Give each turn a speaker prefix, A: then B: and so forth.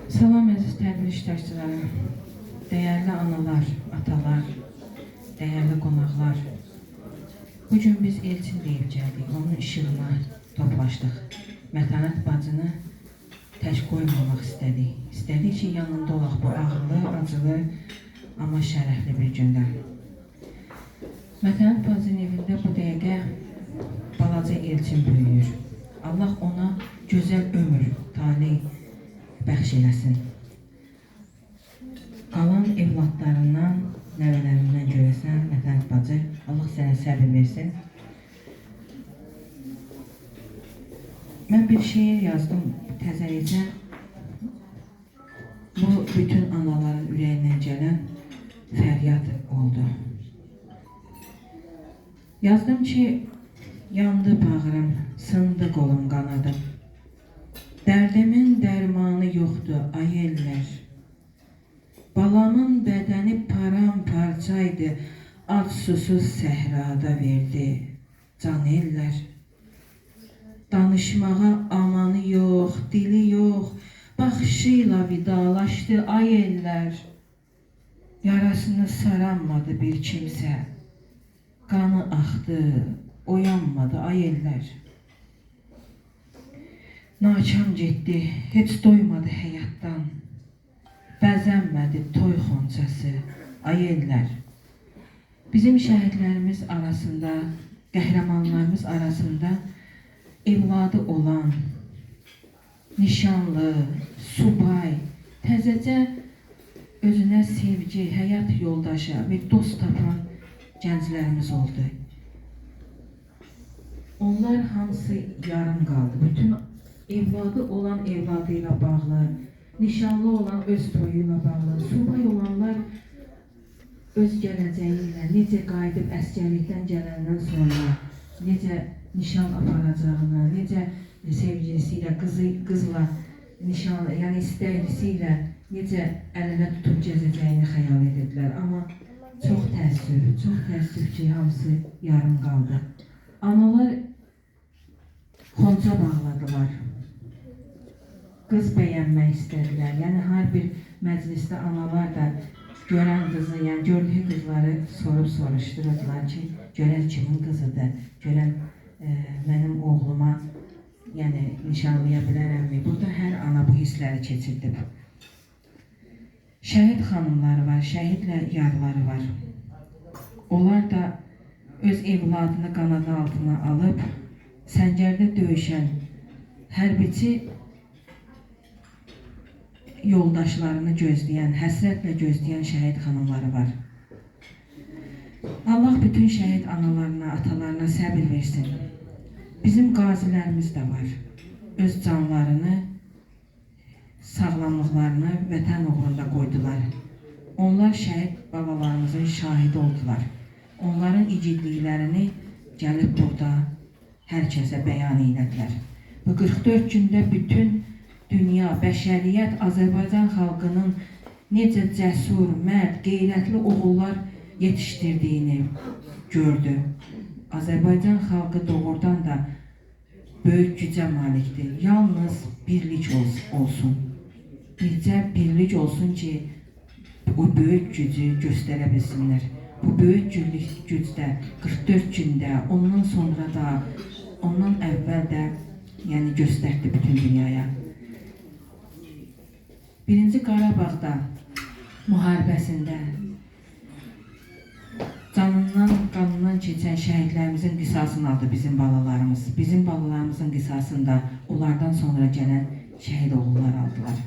A: Salam əziz tədbir iştirakçıları, dəyərli analar, atalar, dəyərli qonaqlar. Bugün biz Elçin deyib gəldik, onun işığına toplaşdıq. Mətanət bacını tək qoymamaq istədik. İstədik ki, yanında olaq bu ağırlı, acılı, amma şərəfli bir gündə. Mətanət bacının evində bu dəqiqə balaca Elçin böyüyür. Allah ona gözəl ömür, talih bəxş eləsin. Qalan evladlarından, nəvələrindən görəsən, Mətanət bacı, Allah sənə səbir versin. Mən bir şeir yazdım təzəlicə. Bu, bütün anaların ürəyindən gələn fəryad oldu. Yazdım ki, yandı bağrım, sındı qolum, qanadım. Dərdimin dərmanı yoxdur, ay ellər. Balamın bədəni paramparçaydı, ac susuz səhrada verdi, can ellər. Danışmağa amanı yox, dili yox, baxışıyla vidalaşdı, ay ellər. Yarasını saranmadı bir kimsə, qanı axdı, oyanmadı, ay ellər. Nakam getdi, heç doymadı həyatdan, bəzənmədi toy xoncası, ay ellər. Bizim şəhidlərimiz arasında, qəhrəmanlarımız arasında evladı olan, nişanlı, subay, təzəcə özünə sevgi, həyat yoldaşı və dost tapan gənclərimiz oldu. Onlar hamısı yarım qaldı. Bütün evladı olan evladıyla bağlı, nişanlı olan öz toyuyla bağlı, subay olanlar öz gələcəyi ilə, necə qayıdıb əsgərlikdən gələndən sonra, necə nişan aparacağını, necə sevgilisi ilə, qızla, nişanlı, yəni istəklisi ilə necə əlinə tutub gəzəcəyini xəyal edirdilər. Amma çox təəssüf ki, hamısı yarım qaldı. Analar xonca bağladılar. Qız bəyənmək istədilər. Yəni, hər bir məclisdə analar da görən qızı, yəni gördüyü qızları soruşdururdular ki, görən kimin qızıdır, görən mənim oğluma yəni nişanlaya bilərəmmi? Burada hər ana bu hissləri keçirdi. Şəhid xanımları var, şəhidlə yarları var. Onlar da öz evladını qanadı altına alıb, səngərdə döyüşən hərbiçi yoldaşlarını gözləyən, həsrətlə gözləyən şəhid xanımları var. Allah bütün şəhid analarına, atalarına səbir versin. Bizim qazilərimiz də var. Öz canlarını, sağlamlıqlarını vətən uğrunda qoydular. Onlar şəhid babalarımızın şahidi oldular. Onların igidliklərini gəlib burada hər kəsə bəyan elədilər. Bu 44 gündə bütün dünya, bəşəriyyət Azərbaycan xalqının necə cəsur, mərd, qeyrətli oğullar yetişdirdiyini gördü. Azərbaycan xalqı doğrudan da böyük gücə malikdir. Yalnız birlik olsun. Bircə birlik olsun ki, o böyük gücü göstərə bilsinlər. Bu böyük gücdə 44 gündə, ondan sonra da, ondan əvvəl də yəni göstərdi bütün dünyaya. Birinci Qarabağda müharibəsində canından, qanından keçən şəhidlərimizin qisasını aldı bizim balalarımız. Bizim balalarımızın qisasında onlardan sonra gələn şəhid oğullar aldılar.